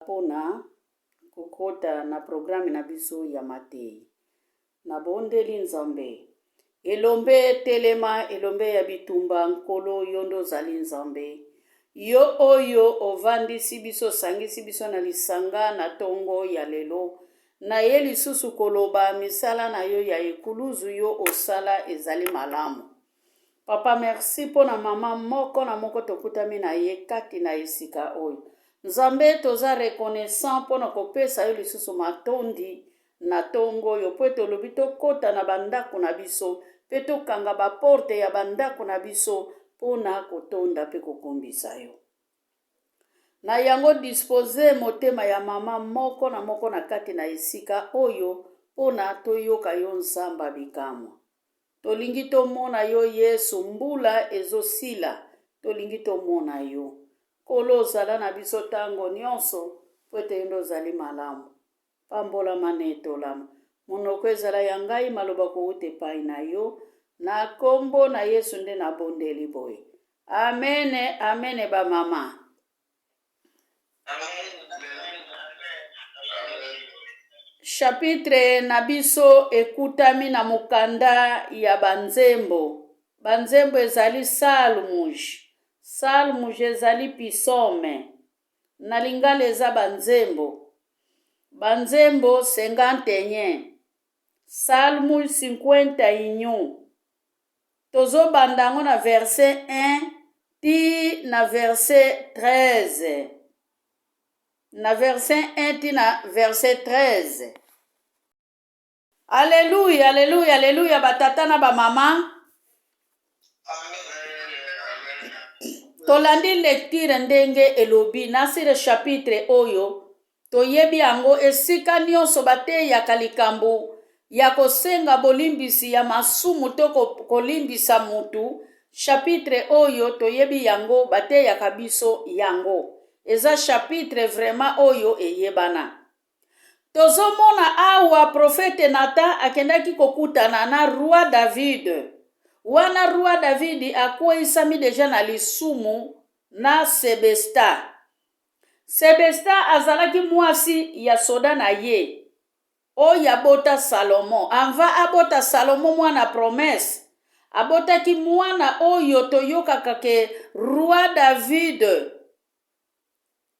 pona kokota na programme na biso ya Matei. Na bondeli Nzambe. Elombe telema, elombe ya bitumba, nkolo yondo zali Nzambe. Yo oyo ovandisi biso sangisi biso na lisanga na tongo ya lelo. Na ye lisusu koloba misala na yo ya ekuluzu yo osala ezali malamu. Papa merci pona mama moko na moko tokutami na ye kati na esika oyo. Nzambe toza reconnaissant pona kopesa yo lisusu matondi na tongo yo po tolobi tokota na bandako na biso pe tokanga baporte ya bandako na biso pona kotonda pe kokombisa yo. Na yango dispose motema ya mama moko na kati na esika oyo pona toyoka yo Nzamba bikamwa. Tolingi tomona yo Yesu mbula ezosila, tolingi tomona yo. Kolo zala na biso tango nyonso, pwete yendo zali malamu. Pambola manetola. Monoko ezala ya ngai maloba koute pai na yo, na kombo na Yesu nde na bondeli boy. Amene, amene ba mama. Chapitre na biso ekutami na mukanda ya banzembo. Banzembo ezali salmuj. Salmuj ezali pisome. Na lingala eza banzembo. Banzembo 51. Salmuj 51. Tozo bandango na verset 1 ti na verset 13. Na verset 1 ti na verset 13. Alléluia, alléluia, alléluia, batata na ba mama. Tolandi lecture ndenge elobi nasire chapitre oyo toyebi yango esika nyonso bateyaka likambo ya kosenga bolimbisi ya masumu to kolimbisa mutu. Chapitre oyo toyebi yango bateyaka biso yango. Eza chapitre vraiment oyo eyebana. Tozomona awa profete Nathan akendaki kokutana na roi David. Wana roi David akweisami deja na lisumu na Sebesta. Sebesta azalaki mwasi ya soda na ye. Oyo abota Salomo. Anva abota Salomo mwana promesse. Abotaki mwana oyo toyokaka ke roi David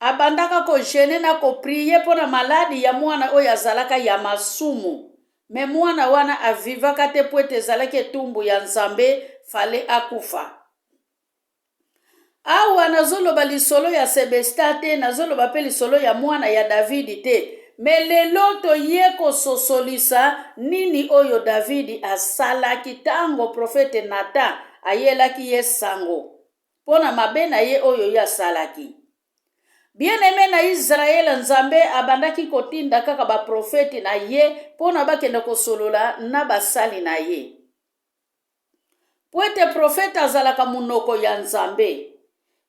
abandaka ko gene na ko priye pona maladi ya mwana oyo azalaka ya masumu. Me mwana wana avivaka te pwete ezalaki etumbu ya Nzambe fale akufa. Awa nazoloba lisolo ya Sebesta te, nazoloba pe lisolo ya mwana ya David te. Me lelo toye kososolisa nini oyo David asalaki tango profete Nathan ayelaki ye sango. Pona mabe na ye oyo ya salaki. Bien-aimé na Israel, Nzambe abandaki kotinda kaka ba profeti na ye pona bakenda kosolola na basali na ye. Pwete profete azalaka munoko ya Nzambe.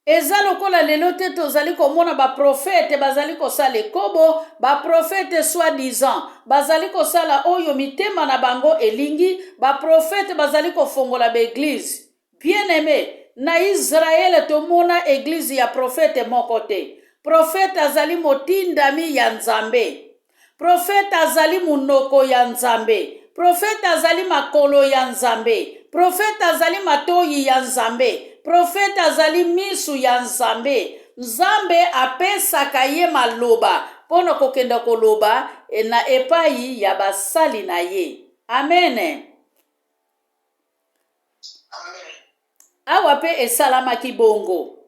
Eza lokola lelo te tozali komona ba profete bazali kosala ekobo, ba profete soi-disant bazali kosala oyo mitema na bango elingi, ba profete bazali kofongola ba église. Bien-aimé na Israel tomona église ya profete moko te. Profete azali motindami ya Nzambe. Profete azali munoko ya Nzambe. Profete azali makolo ya Nzambe. Profete azali matoyi ya Nzambe. Profete azali misu ya Nzambe. Nzambe apesaka ye maloba pona kokenda koloba na epai ya basali na ye. Amen. Awa pe esalamaki bongo.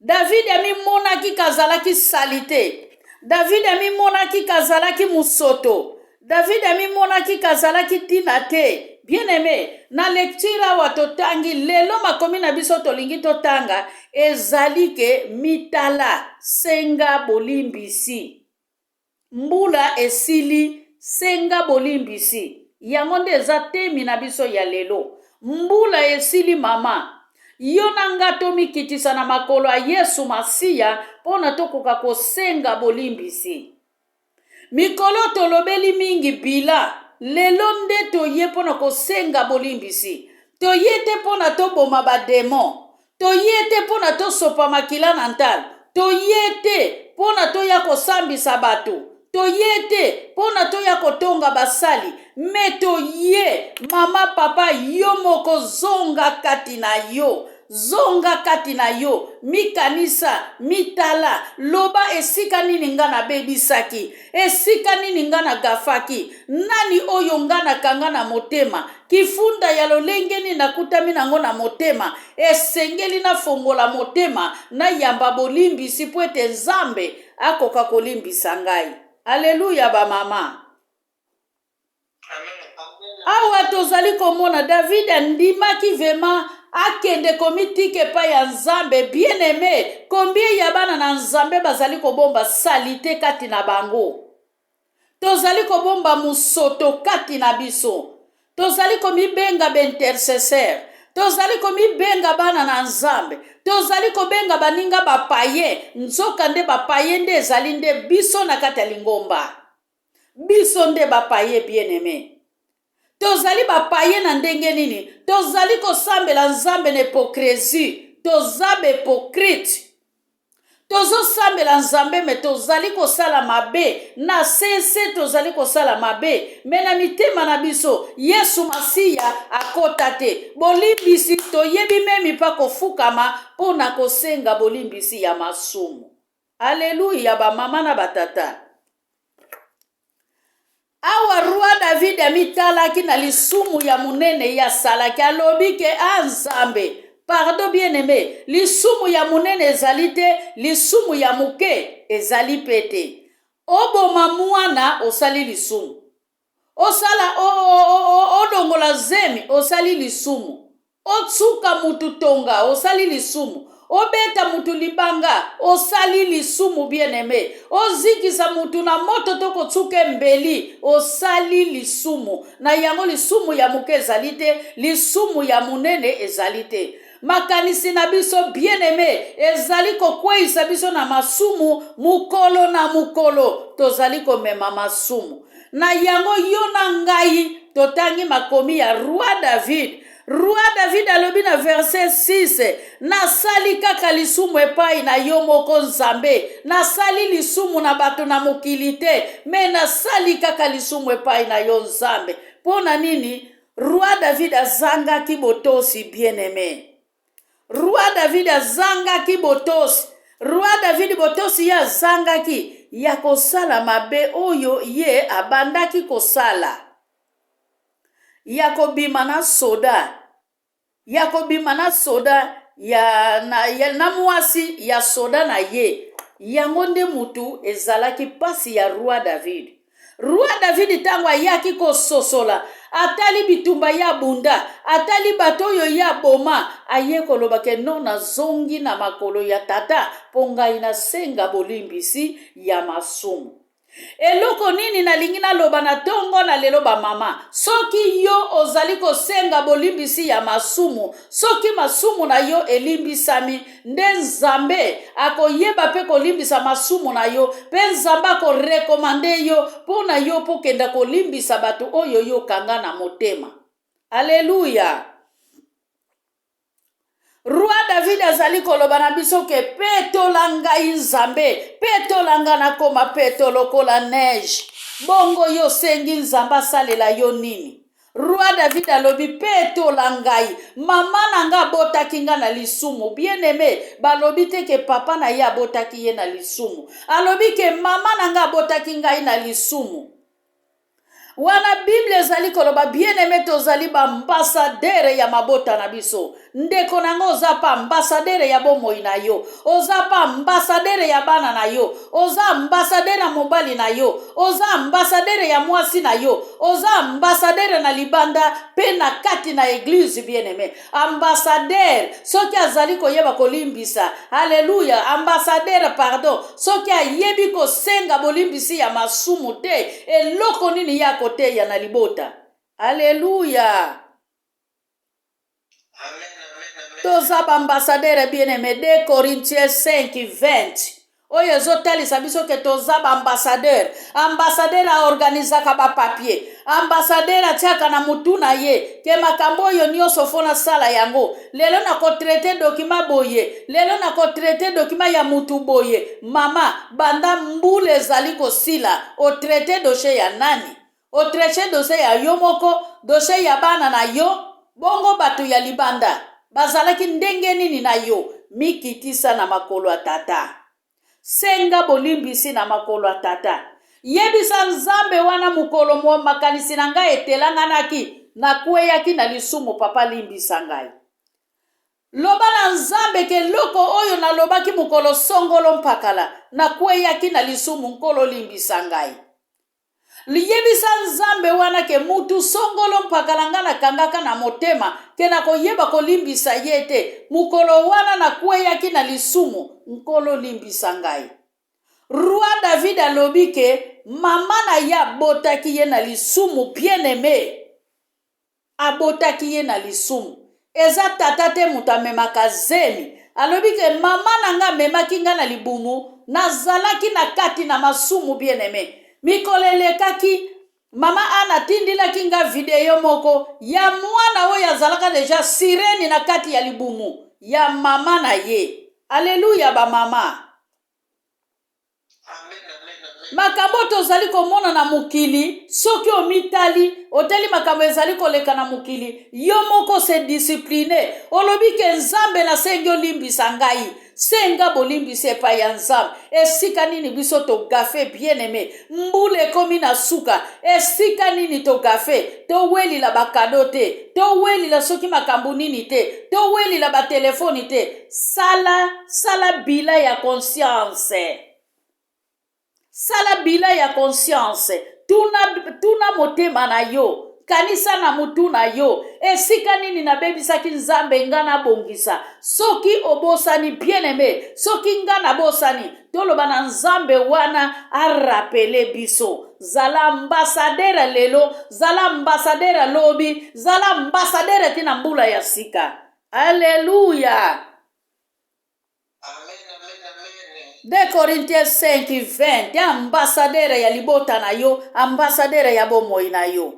David amimonaki kazalaki salite. David amimonaki kazalaki musoto. David amimonaki kazalaki tinate. Bien-aimé, na lecture awa totangi lelo makomi na biso tolingi totanga ezalike mitala senga bolimbisi. Mbula esili senga bolimbisi. Yango nde eza temi na biso ya lelo. Mbula esili mama. Yo nanga tomikitisa na makolo a Yesu Masiya pona tokoka kosenga bolimbisi. Mikolo tolobeli mingi bila. Lelo nde toye pona kosenga bolimbisi. Toye te pona toboma ba demon. Toye te pona tosopa makila na ntala. toyete pona toya kosambisa bato, toyete pona toya kotonga basali, me toye mama papa yo moko zonga kati na yo, zonga kati na yo, mikanisa, mitala, loba esika nini nga na bebisaki, esika nini nga na gafaki, nani oyo nga na kanga na motema, kifunda ya lolengeni na kutami nango na motema, esengeli na fongola motema, na yamba bolimbisi po ete Nzambe akoka kolimbisa ngai. Aleluya ba mama. Awa tozali komona David andimaki vema akende komitike pa ya Nzambe. Bien aimé, combien ya bana na Nzambe bazali kobomba salite kati na bango, tozali kobomba musoto kati na biso, tozali komibenga b'intercesseur, tozali komibenga bana na Nzambe, tozali kobenga baninga bapaye, nzoka nde bapaye nde ezali nde biso na kati ya lingomba, biso nde bapaye. Bien aimé, tozali bapaye na ndenge nini? Tozali kosambela Nzambe na hypocrisie, tozabe hypocrite, tozo sambela Nzambe me tozali kosala mabe, na sese tozali kosala mabe, me na mitema na biso Yesu Masiya akota te. Bolimbisi toyebi memi pa kofukama pona kosenga bolimbisi ya masumu. Aleluya ba mama na batata. Awa roi David amitalaki na lisumu ya munene ya salaki, alobike Nzambe. Pardon bien aimé, lisumu ya munene ezali te, lisumu ya muke ezali pete. Oboma mwana osali lisumu, osala odongola zemi osali lisumu, otsuka mutu tonga osali lisumu, obeta mutu libanga osali lisumu. Bien aimé, ozikisa mutu na moto toko tsuke mbeli osali lisumu. Na yango lisumu ya muke ezali te, lisumu ya munene ezali te. Makanisi na biso bien aimé ezali kokweisa biso na masumu mukolo na mukolo, tozali komema masumu. Na yango yo na ngai totangi makomi ya roi David. Roi David alobi na verset 6, nasali kaka lisumu epai na yo moko Nzambe, nasali lisumu na bato na mokili te, me nasali kaka lisumu epai na yo Nzambe. Pona nini? Roi David azangaki botosi. Bien aimé, roi David azangaki botosi. Roi David botosi ya azangaki ya kosala mabe oyo ye abandaki kosala, ya kobima na soda, ya kobima na soda na mwasi ya soda na ye. Yango nde mutu ezalaki pasi ya roi David. Roi David tango ayaki kososola, atali bitumba ya bunda, atali bato oyo ya boma, aye kolobake non nazongi na makolo ya tata pongai na senga bolimbisi ya masumu. Eloko nini nalingi naloba na tongo na lelo ba mama? Soki yo ozali kosenga bolimbisi ya masumu, soki masumu na yo elimbisami, nde Nzambe akoyeba pe kolimbisa masumu na yo, pe Nzambe akorekomande yo pona yo pokenda kolimbisa bato oyo yo kanga na motema. Aleluya. Roi David azali koloba na biso ke petola ngai Nzambe, petola na koma peto lokola neige. Bongo yo sengi Nzambe asalela yo nini? Roi David alobi petola ngai, mama na nga botaki nga na lisumu. Bien aimé, balobi te ke papa na ye botaki ye na lisumu, alobi ke mama na nga botaki ngai na lisumu. Wana Bible ezali koloba bien aimé tozali ba ambassadeur ya mabota na biso. Ndeko nango oza pa ambassadeur ya bomoi na yo, oza pa ambassadeur ya bana na yo, oza ambassadeur na mobali na yo, oza ambassadeur ya mwasi na yo, oza ambassadeur na libanda pe na kati na église. Bien aimé, ambassadeur soki azali koyeba kolimbisa, haleluya, ambassadeur pardon soki ayebi kosenga bolimbisi ya masumu te, eloko nini ya kote ya na libota. Aleluya. Toza ambassadeur bien aimé. 2 Corinthiens 5:20. oyo ezotalisa biso ke toza baambassadeur. Ambassadeur aorganizaka bapapier, ambassadeur atiaka na mutu na ye ke makambo oyo nyonso fo nasala yango. Lelo nakotraite dokima boye, lelo nakotraite dokima ya mutu boye. Mama, banda mbule ezali kosila otraite dossier ya nani? Otraite dossier ya yo moko, dossier ya bana na yo, bongo batu ya libanda bazalaki ndenge nini na yo? Mikitisa na makolo ya tata. Senga bolimbisi na makolo ya tata. Yebisa Nzambe wana mukolo mo makanisi na ngai etelanga naki na kweyaki na lisumu papa limbisa ngai. Loba na Nzambe ke loko oyo na lobaki mukolo songolo mpakala na kweyaki na lisumu nkolo limbisa ngai. Liyebisa Nzambe wana ke mutu songolo mpakala nga na kangaka na motema ke na koyeba kolimbisa yete mukolo wana na kweyaki na lisumu nkolo limbisa ngai. Roi David alobi ke mama na ya botaki ye na lisumu bien-aimé. Abotaki ye na lisumu. Eza tata te muta memaka zemi. Alobi ke mama na nga memaki nga na libumu nazalaki na kati na masumu bien-aimé. Mikolele kaki mama ana tindilaki nga video moko ya mwana oyo azalaka deja sireni na kati ya libumu ya mama na ye. Alleluya ba mama. Makambo tozali komona na mukili, soki omitali, oteli makambo ezali koleka na mukili, yo moko se discipline, olobi ke Nzambe na sengi olimbisa ngai, senga bolimbisa epai ya Nzambe, esika nini biso to gafe bien-aimé, mbule komi na suka, esika nini to gafe, to weli la bakado te, to weli la soki makambo nini te, to weli la ba telefoni te, sala bila ya conscience. Sala bila ya conscience. Tuna motema na yo. Kanisa na mutu na yo. Esika nini na bebisaki Nzambe nga na bongisa. Soki obosani bien-aimé. Soki nga na bosani. Toloba na Nzambe wana arapele biso. Zala ambassadeur lelo. Zala ambassadeur lobi. Zala ambassadeur tina mbula ya sika. Alléluia. 2 Corinthiens 5:20. Ambassadeur ya libota na yo, ambassadeur ya bomoi na yo.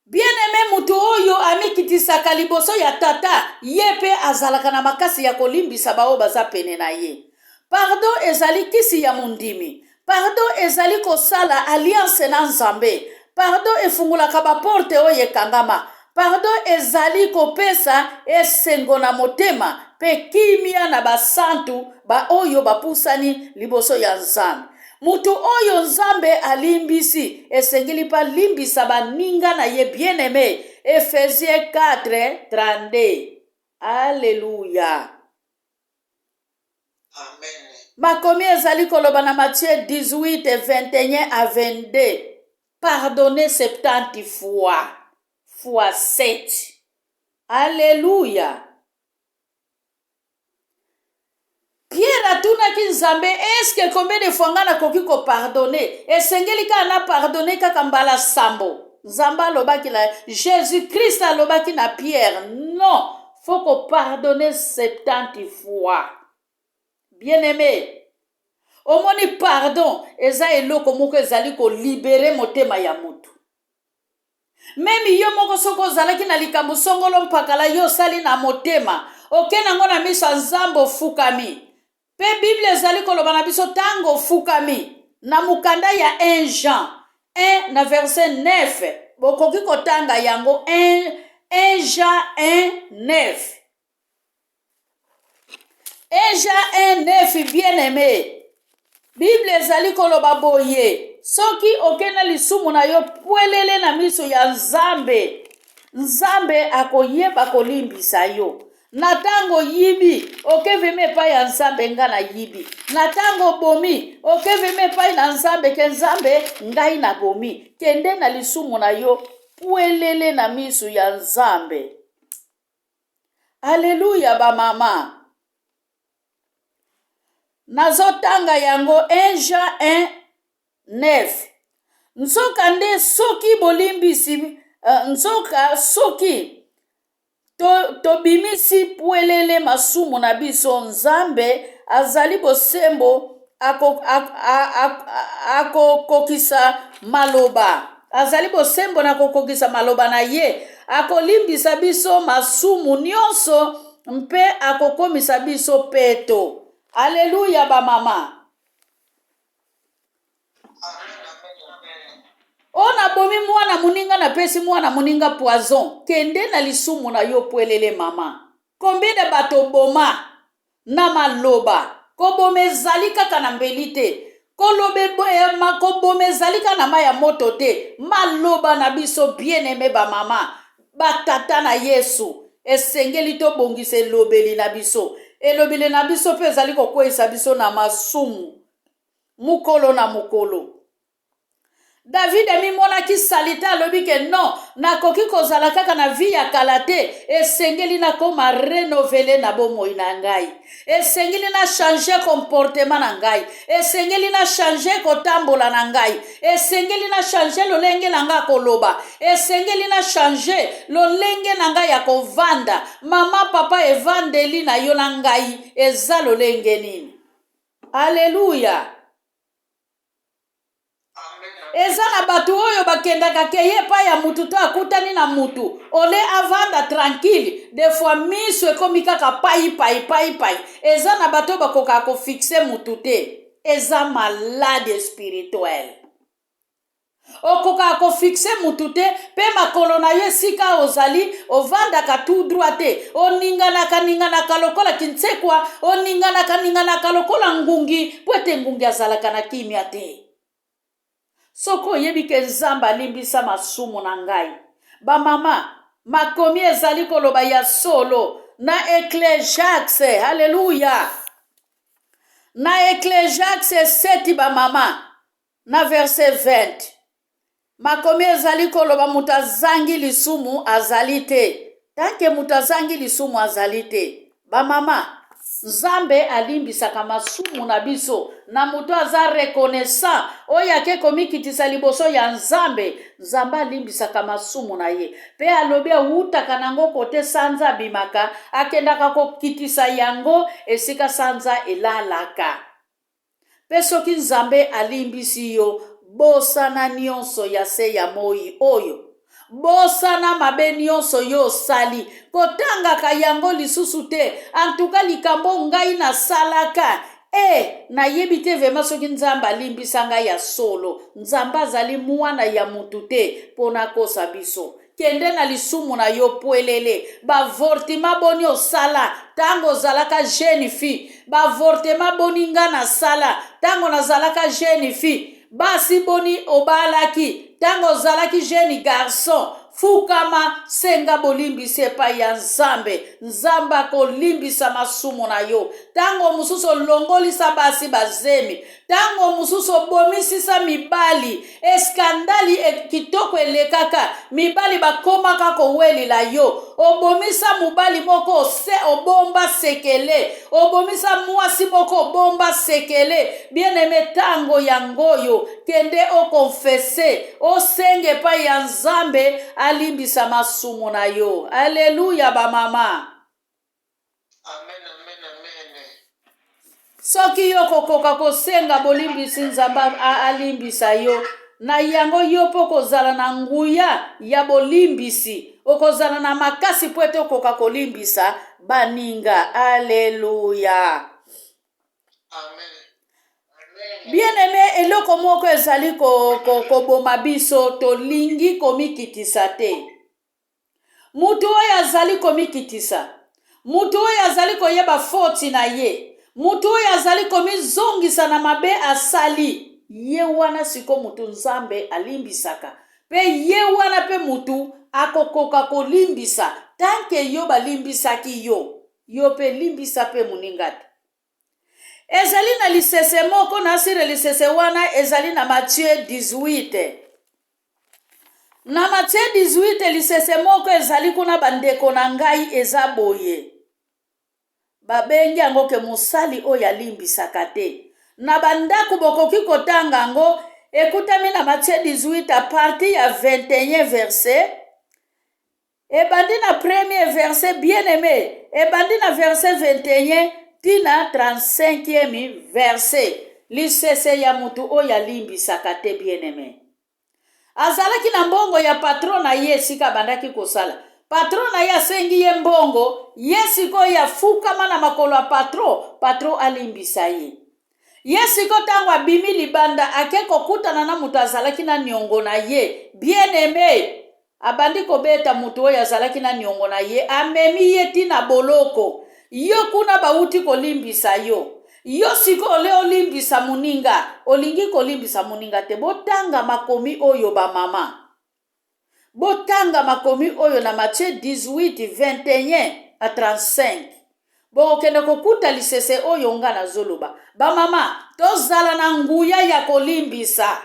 Bien-aimé mutu oyo amikitisaka liboso ya tata, yepe azalaka na makasi ya kolimbisa bao baza pene na ye. Pardon ezali kisi ya mundimi. Pardon ezali kosala alliance na Nzambe. Pardon efungulaka ba porte oyo ekangama. Pardon ezali kopesa esengo na motema pe kimia na basantu ba oyo bapusani liboso ya Nzambe. Mutu oyo Nzambe alimbisi esengeli pa limbisa baninga na ye bien-aimé. Ephésiens 4:32. Alléluia. Amen. Makomi ezali koloba na Matthieu 18:21-22. Pardonnez 70 fois 7. Alléluia. Pierre atunaki Nzambe, eske combien de fois ngana koki ko pardonner? Esengeli ka na pardonner kaka mbala sambo. Nzambe alobaki la Jésus-Christ alobaki na Pierre, non, faut ko pardonner 70 fois. Bien-aimé, omoni pardon eza eloko moko ezali ko libérer motema ya mutu. Memi yo moko soko zalaki na likambo songolo mpakala yo sali na motema, okena ngona miso Nzambe fukami. Pe Bible ezali koloba na biso tango fukami na mukanda ya 1 Jean 1 na verset 9. Bokoki kotanga yango 1 Jean 1:9. 1 Jean 1:9 bien-aimé. Bible ezali koloba boye. Soki okena lisumu na yo pwelele na miso ya Nzambe. Nzambe akoyeba kolimbisa yo. Natango yibi, okeveme pa ya Nzambe nga na yibi. Natango bomi, okeveme pa na Nzambe ke Nzambe ngai na bomi. Kende na lisumu na yo pwelele na miso ya Nzambe. Alléluia ba mama. Nazotanga yango 1 Jean 1:9. Nzoka nde soki bolimbisi, nzoka soki tobimisi pwelele masumu na biso, Nzambe azali bosembo akokokisa maloba. Azali bosembo na kokokisa maloba na ye. Akolimbisa biso masumu nyonso mpe akokomisa biso peto. Alléluia ba mama. Ona bomi mwana muninga na pesi mwana muninga poison. Kende na lisumu na yo pwelele mama. Combien de bato boma na maloba. Kobome zali kaka na mbeli te. Kobome zali kaka na maya moto te. Maloba na biso bien aimé ba mama. Batata na Yesu. Esengeli to bongise lobeli na biso. Elobeli na biso pe zali kokwesa biso na masumu. Mukolo na mukolo. David mi mona ki salita lobi ke non nakoki kozala kaka na vie ya kala te esengeli na koma renouveler na bomoi na ngai esengeli na changer comportement na ngai esengeli na changer kotambola na ngai esengeli na changer lolenge na ngai koloba esengeli na changer lolenge na ngai ya kovanda mama papa evandeli na yo na ngai eza lolenge nini. Alléluia. Eza na batu oyo bakendaka keye pa ya mutu to akutani na mutu ole avanda tranquille des fois miso ekomi kaka pai eza na batu bakoka ko fixe mutu te eza malade spirituel okoka ko fixe mutu te pe makolo na yo sika ozali ovandaka tout droit te oninganaka lokola kintsekwa oninganaka lokola ngungi po ete ngungi azalaka na kimia te. Soko yebi ke nzamba limbisa masumu na ngai. Ba mama, makomi ezali koloba ya solo na Ecclésiaste. Alléluia. Na Ecclésiaste 7 ba mama na verset 20. Makomi ezali koloba mutazangi lisumu azali te. Tanke mutazangi lisumu azali te. Ba mama, Nzambe alimbisaka masumu na biso na muto aza reconnaissant oya ke komikitisa liboso ya Nzambe alimbisaka masumu na ye pe alobi utaka nango kote sanza bimaka akendaka kokitisa yango esika sanza elalaka pe soki Nzambe alimbisi yo bosana nyonso ya se ya moi oyo bosana mabe nyonso yo sali kotangaka yango lisusu te antuka likambo ngai na salaka na yebite vema soki Nzambe alimbisa ngai ya solo Nzambe azali mwana ya mutu te pona kosa biso kende na lisumu na yo pwelele bavortima boni osala tango zalaka jeune fille bavortima boni nga na sala tango nazalaka jeune fille basi boni obalaki tango zalaki jeune garçon fukama senga bolimbisi epai ya Nzambe akolimbisa masumu na yo tango mususu longolisa basi bazemi tango mususu bomisisa mibali eskandali kitoko elekaka mibali bakomaka kowelila yo obomisa mubali moko se obomba sekele obomisa mwasi moko obomba sekele bien-aimé tango yangoyo kende okonfese osenge pa ya Nzambe alimbisa masumu na yo. Alléluia ba mama. Amen, amen, amen. Soki yo kokoka kosenga bolimbisi Nzambe alimbisa yo na yango yo poko zala na nguya ya bolimbisi okozala na makasi po ete okoka kolimbisa baninga. Alléluia. Amen. Bien-aimé, eloko moko ezali koboma biso tolingi komikitisa te. Mutu oyo azali komikitisa. Mutu oyo azali koyeba foti na ye. Mutu oyo azali komizongisa na mabe asali. Ye wana siko mutu Nzambe alimbisaka. Pe ye wana pe mutu akokoka kolimbisa. Tanke yo balimbisaki yo. Yo pe limbisa pe muningati. Ezali na lisese moko nasire lisese wana ezali na Matthieu 18. Na Matthieu 18 lisese moko ezali kuna bandeko na ngai eza boye. Babengi yango ke musali oyo alimbisaka te. Na bandako bokoki kotanga yango ekutami na Matthieu 18 a partir ya 21 verset. Ebandi na premier verset bien-aimé. Ebandi na verset 21 tina 35e verset. lisese ya mutu oyo alimbisaka te bien-aimé. Azalaki na mbongo ya patron na ye esika bandaki kosala. Patron na ye asengi ye mbongo, ye sikoyo afukama na makolo ya patron alimbisa ye. Ye sikoyo ntango abimi libanda ake kokutana na mutu azalaki na niongo na ye, bien-aimé, abandi kobeta mutu oyo azalaki na niongo na ye, amemi ye tina boloko. Yo kuna bauti kolimbisa yo. Yo siko ole olimbisa muninga, olingi kolimbisa muninga te. Botanga makomi oyo ba mama. Botanga makomi oyo na Matthieu 18, 21 à 35. Bokende kokuta lisese oyo nga na zoloba. Ba mama, tozala na nguya ya kolimbisa.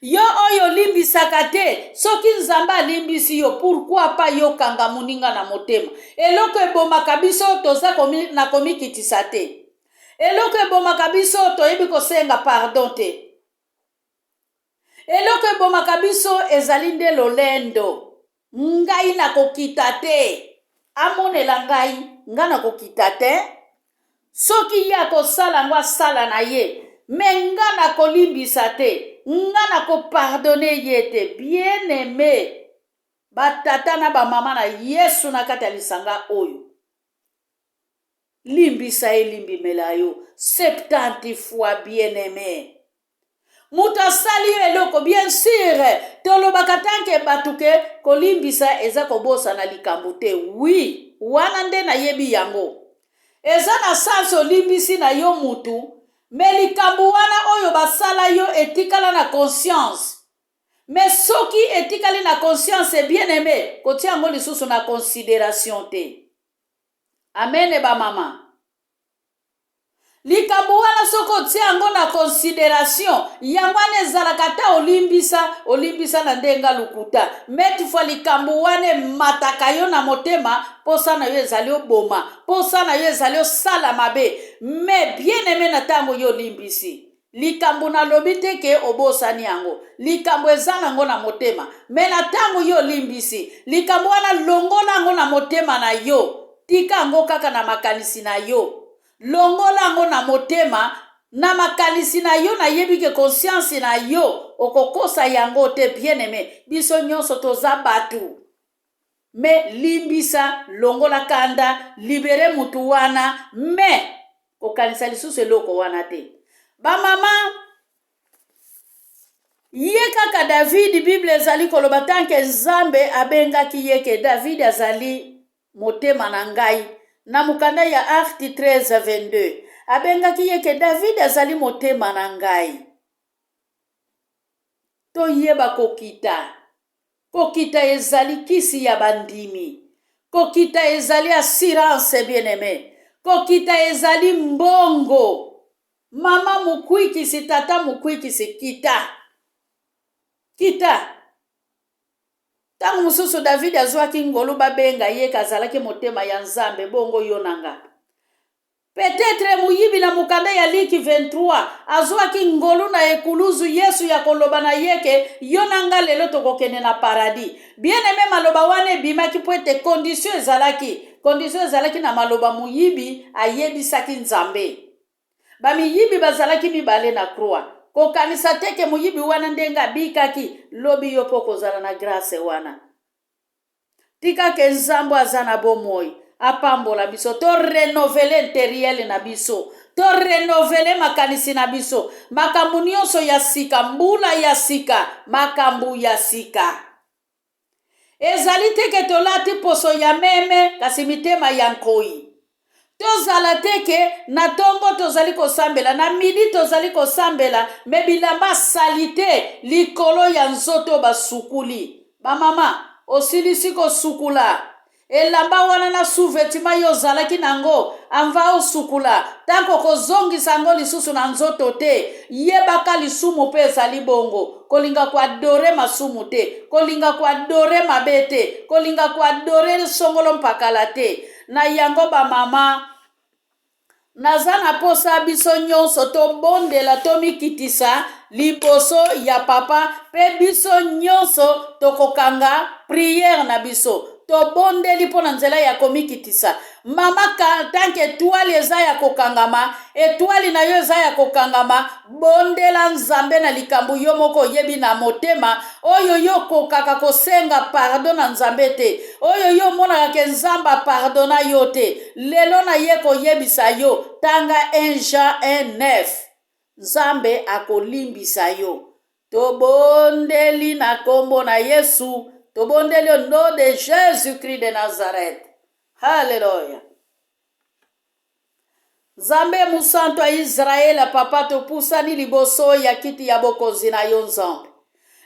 Yo oyo limbisaka te, soki nzamba alimbisi yo, pourquoi pas yo kanga muninga na motema. Eloko ebomaka biso toza na komikitisa te. Eloko ebomaka biso toyebi kosenga pardon te. Eloko ebomaka biso ezali nde lolendo. Ngai na kokita te. Amonela ngai, nga na kokita te. Soki ya kosala ngwa sala na ye, me nga na kolimbisa te. Nga na kopardone ye te. Bien-aimé, batata na ba mama na Yesu na kati ya lisanga oyo. Limbisa elimbimela yo 70 fois, bien-aimé. Muta sali eloko, bien sûr, tolobaka tanke batuke kolimbisa eza kobosa na likambo te. Oui, wana nde na yebi yango. Eza na sanso limbisi na yo mutu, me likambo wana oyo basala yo etikala na conscience. Me soki etikali na conscience, bien-aimé, kotia yango lisusu na considération te. Amen ba mama. Likambo wana soko tia yango na considération, yango wana ezalaka ta olimbisa na ndenga lukuta. Metufwa likambo wana mataka yo na motema, posa na yo ezali oboma, posa na yo ezali osala mabe. Me bien-aimé na tango yo limbisi. Likambo na lobi te ke obosani yango. Likambo eza nango na motema. Me na tango yo limbisi, likambo wana longola yango na motema na yo. Tika yango kaka na makanisi na yo. Longola yango na motema, na makanisi na yo na yebike conscience na yo. Okokosa yango te, bien-aimé. Biso nyonso toza batu. Me limbisa, longola kanda, libere mutu wana. Me, kokanisa lisusu eloko wana te. Ba mama, ye kaka David, Bible ezali koloba tanke Nzambe abengaki yeke David azali motema na ngai. Na mukanda ya Acte 13:22. Abengaki yeke David azali motema na ngai. To yeba kokita. Kokita ezali kisi ya bandimi. Kokita ezali assurance, bien-aimé. Kokita ezali mbongo. Mama mukwikisi, tata mukwikisi, kita. Kita. Tangu mususu David azwaki ngolu babenga ye kazalaki motema ya Nzambe bongo yonanga. Peut-être muyibi na mukanda ya Liki 23 azwaki ngolu na ekuluzu Yesu ya koloba na yeke yonanga lelo tokokene na paradis. Bien-aimé maloba wane bimaki poete condition ezalaki na maloba muyibi ayebisaki Nzambe. Bamiyibi bazalaki mibale na croix. Kokanisa teke muyibi wana ndenga bikaki lobi yopo kozala na grâce wana. Tika ke Nzambo azana bomoi apambola biso to renouveler intérieur na biso, to renouveler makanisi na biso, makambu nyonso ya sika, mbula ya sika, makambu ya sika. Ezali teke tolati poso ya meme kasi mitema ya nkoi. Tozala teke na tongo tozali kosambela, na midi tozali kosambela, me bilamba salite likolo ya nzoto basukuli. Ba mama, osilisi kosukula. Elamba wana na sous-vêtement yo zalaki nango, anva osukula. Tanko kozongisa ngo lisusu na nzoto te, yebaka lisumu pe ezali bongo. Kolinga kwa adore masumu te, kolinga kwa adore mabete, kolinga kwa adore songolo mpakala te. Na yango ba mama, nazana posa biso nyonso to bondela to mikitisa liboso ya papa pe biso nyonso tokokanga prière na biso tobondeli mpo na nzela ya komikitisa. Mama tanke etwali eza ya kokangama, etwali na yo eza ya kokangama, bondela Nzambe na likambo yo moko oyebi na motema, oyo yo kokaka kosenga pardon na Nzambe te, oyo yo monaka ke Nzamba pardona yo te. Lelo na ye koyebisa yo, tanga 1 Jean 1:9. Nzambe akolimbisa yo. Tobondeli na kombo na Yesu, tobondeli au nom de Jésus-Christ de Nazareth. Hallelujah. Nzambe musantu a Israela papa topusani liboso ya kiti ya bokonzi na yo Nzambe.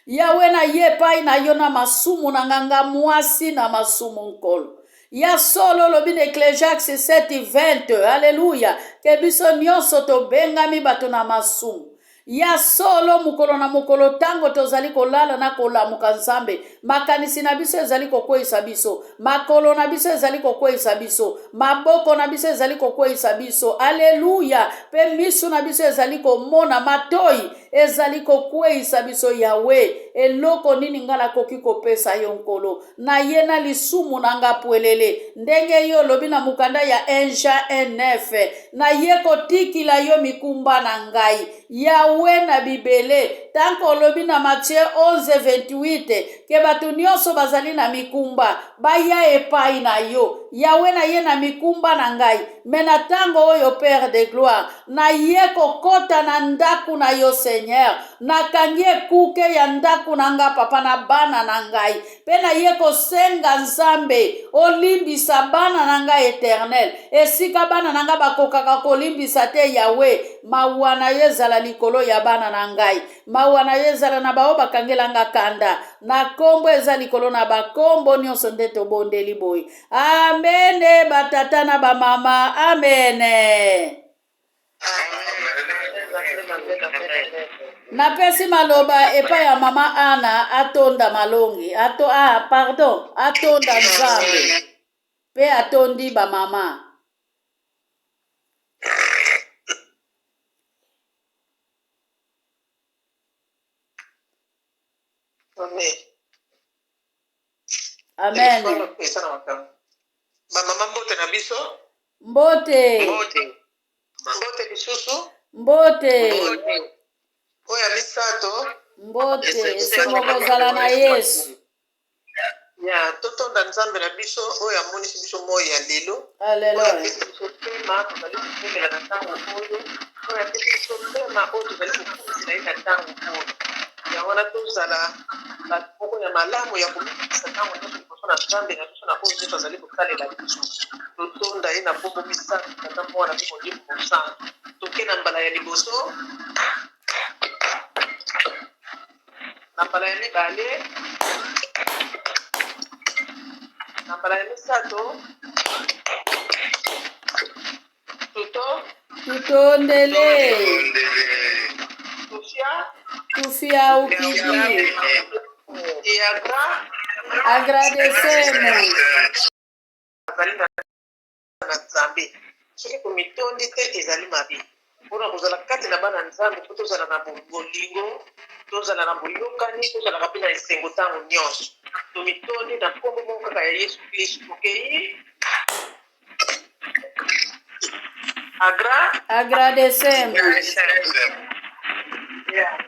Yawe na ye pai na yo na masumu na nganga mwasi na masumu nkolo. Ya solo lobi na Ecclésiaste 7:20. Hallelujah. Ke biso nyonso tobengami bato na masumu. Ya solo mukolo na mukolo tango tozali kolala na kolamuka Nzambe, makanisi na biso ezali kokweyisa biso, makolo na biso ezali kokweyisa biso, maboko na biso ezali kokweyisa biso. Aleluya. Pe misu na biso ezali komona, matoi ezali kokweyisa biso. Yawe, eloko nini ngala koki kopesa yo nkolo, na ye na lisumu na nga pwelele, ndenge yo lobi na mukanda ya 1 Jean 1:9, na ye kotikila yo mikumba na ngai. Yawe na bibele, tanko lobi na Matthieu 11:28, ke batu nyonso bazali na mikumba, baya epai na yo. Yawe na ye na mikumba na ngai, mena tango oyo Père de gloire, na ye kokota na ndaku na yo Seigneur, na kangie kuke ya ndaku na nga papa na bana na ngai, pe na ye kosenga Nzambe, olimbisa bana na nga Eternel, esika bana na nga bakokaka kolimbisa te Yawe, mawa na ye ezala likolo ya bana na ngai, mawa na ye ezala na bao bakangelanga kanda, na kombo eza likolo na bakombo nyonso nde tobondeli boye. Amene batata na bamama, amene. Napesi maloba epa ya mama Ana atonda malongi, atonda Nzambe, pe atondi ba mama. Amen. Mama mbote na biso. Mbote. Mbote lisusu. Mbote. Oya misato. Mbote. Somo kozala na Yesu. Ya totonda Nzambe na biso oyo amonisi biso moyo ya lelo. Haleluya. Oyo apesi biso pema tozali kokomela na ntango oyo. Oyo apesi biso pema oyo tozali kokumisa ye na ntango oyo. Yango wana tozala moko ya malamu ya komikisa ntango nyonso liboso na Nzambe na biso na oyo nyonso azali kosalela biso. Totonda ye na bongo misato tata mwana na biso Molimo Mosantu. Toke na mbala ya liboso. Na mbala ya mibale. Na mbala ya misato. Tutondele. Tufia ukidi. Agradecemos. Na Nzambe. Soki komitondi te ezali mabe. Mpona kozala kati na bana Nzambe po tozala na bolingo, tozala na boyokani, tozalaka mpe na esengo ntango nyonso. Tomitondi na nkombo moko kaka ya Yesu Kristu tokei. Agradecemos. Yeah.